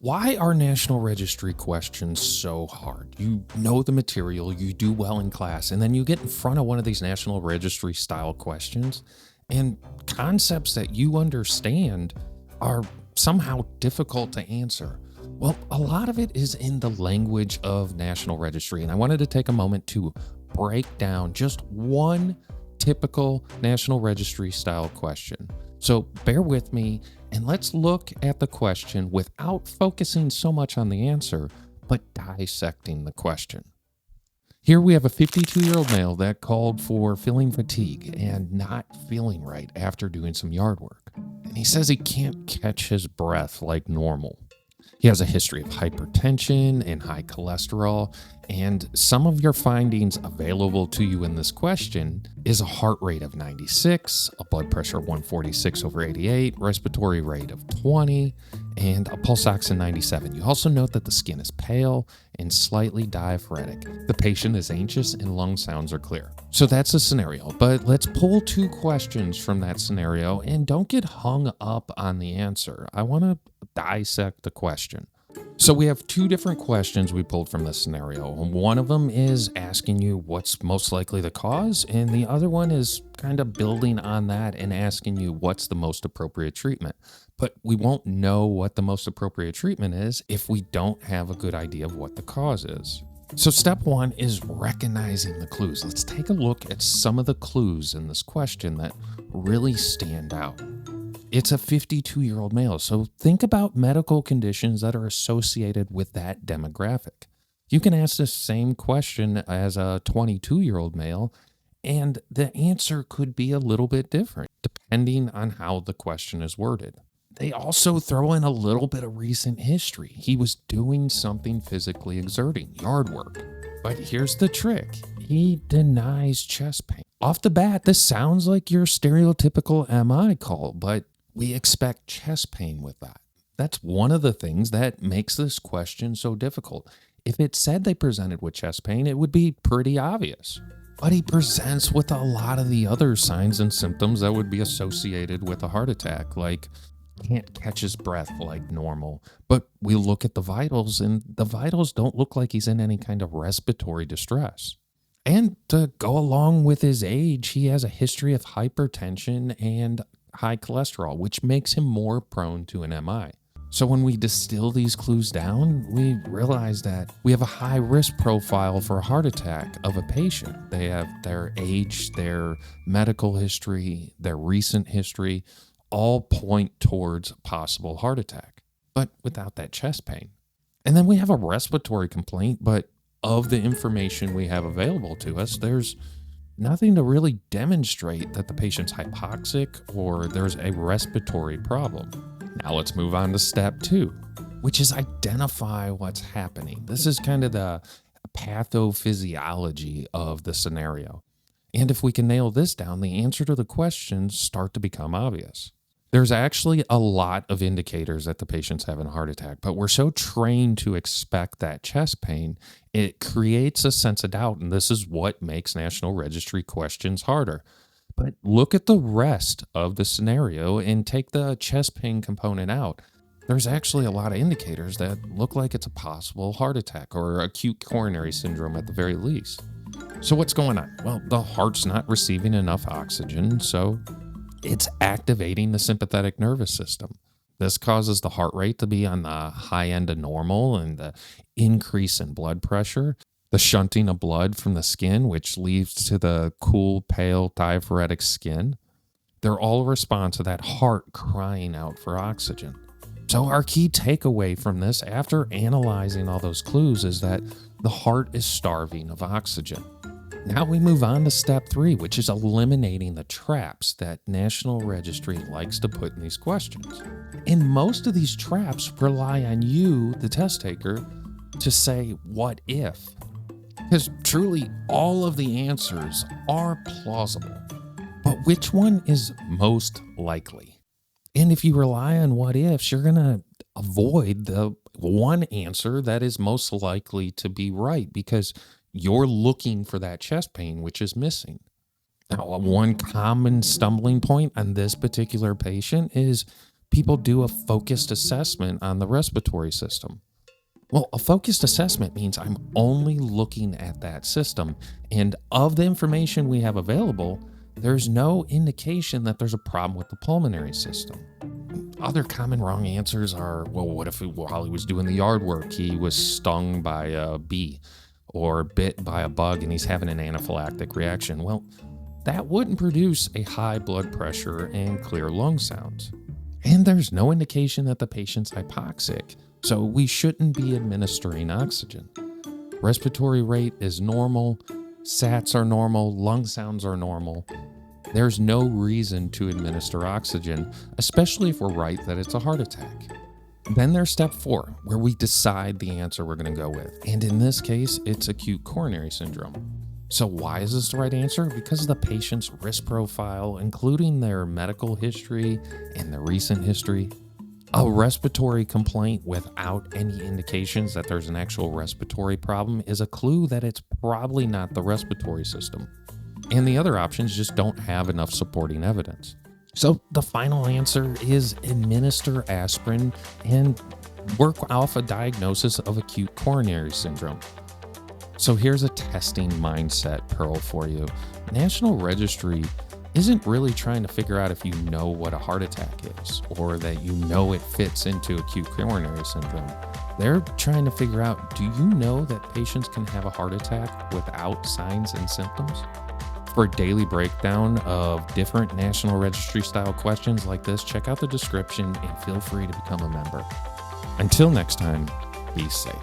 Why are National Registry questions so hard? You know the material, you do well in class, and then you get in front of one of these National Registry style questions, and concepts that you understand are somehow difficult to answer. Well, a lot of it is in the language of National Registry, and I wanted to take a moment to break down just one typical National Registry style question. So bear with me and let's look at the question without focusing so much on the answer, but dissecting the question. Here we have a 52-year-old male that called for feeling fatigue and not feeling right after doing some yard work. And he says he can't catch his breath like normal. He has a history of hypertension and high cholesterol, and some of your findings available to you in this question is a heart rate of 96, a blood pressure of 146/88, respiratory rate of 20, and a pulse oxygen 97. You also note that the skin is pale and slightly diaphoretic. The patient is anxious and lung sounds are clear. So that's a scenario, but let's pull two questions from that scenario and don't get hung up on the answer. I want to dissect the question. So we have two different questions we pulled from this scenario. One of them is asking you what's most likely the cause, and the other one is kind of building on that and asking you what's the most appropriate treatment. But we won't know what the most appropriate treatment is if we don't have a good idea of what the cause is. So step one is recognizing the clues. Let's take a look at some of the clues in this question that really stand out. It's a 52-year-old male, so think about medical conditions that are associated with that demographic. You can ask the same question as a 22-year-old male, and the answer could be a little bit different depending on how the question is worded. They also throw in a little bit of recent history. He was doing something physically exerting, yard work. But here's the trick. He denies chest pain. Off the bat, this sounds like your stereotypical MI call, but we expect chest pain with that. That's one of the things that makes this question so difficult. If it said they presented with chest pain, it would be pretty obvious. But he presents with a lot of the other signs and symptoms that would be associated with a heart attack, like can't catch his breath like normal. But we look at the vitals, and the vitals don't look like he's in any kind of respiratory distress. And to go along with his age, he has a history of hypertension and high cholesterol, which makes him more prone to an MI. So when we distill these clues down, we realize that we have a high risk profile for a heart attack of a patient. They have their age, their medical history, their recent history, all point towards a possible heart attack, but without that chest pain. And then we have a respiratory complaint, but of the information we have available to us, there's nothing to really demonstrate that the patient's hypoxic or there's a respiratory problem. Now let's move on to step two, which is identify what's happening. This is kind of the pathophysiology of the scenario. And if we can nail this down, the answer to the questions start to become obvious. There's actually a lot of indicators that the patient's having a heart attack, but we're so trained to expect that chest pain, it creates a sense of doubt, and this is what makes National Registry questions harder. But look at the rest of the scenario and take the chest pain component out. There's actually a lot of indicators that look like it's a possible heart attack or acute coronary syndrome at the very least. So what's going on? Well, the heart's not receiving enough oxygen, so it's activating the sympathetic nervous system. This causes the heart rate to be on the high end of normal and the increase in blood pressure, the shunting of blood from the skin, which leads to the cool, pale, diaphoretic skin. They're all a response to that heart crying out for oxygen. So our key takeaway from this, after analyzing all those clues, is that the heart is starving of oxygen. Now we move on to step three, which is eliminating the traps that National Registry likes to put in these questions. And most of these traps rely on you, the test taker, to say, what if? Because truly, all of the answers are plausible. But which one is most likely? And if you rely on what ifs, you're going to avoid the one answer that is most likely to be right, because you're looking for that chest pain, which is missing. Now, one common stumbling point on this particular patient is people do a focused assessment on the respiratory system. Well, a focused assessment means I'm only looking at that system, and of the information we have available, there's no indication that there's a problem with the pulmonary system. Other common wrong answers are, well, what if while he was doing the yard work, he was stung by a bee or bit by a bug and he's having an anaphylactic reaction? Well, that wouldn't produce a high blood pressure and clear lung sounds. And there's no indication that the patient's hypoxic, so we shouldn't be administering oxygen. Respiratory rate is normal, SATs are normal, lung sounds are normal. There's no reason to administer oxygen, especially if we're right that it's a heart attack. Then there's step 4, where we decide the answer we're going to go with. And in this case, it's acute coronary syndrome. So why is this the right answer? Because of the patient's risk profile, including their medical history and the recent history. A respiratory complaint without any indications that there's an actual respiratory problem is a clue that it's probably not the respiratory system. And the other options just don't have enough supporting evidence. So the final answer is administer aspirin and work off a diagnosis of acute coronary syndrome. So here's a testing mindset pearl for you. National Registry isn't really trying to figure out if you know what a heart attack is or that you know it fits into acute coronary syndrome. They're trying to figure out, do you know that patients can have a heart attack without signs and symptoms? For a daily breakdown of different National Registry style questions like this, check out the description and feel free to become a member. Until next time, be safe.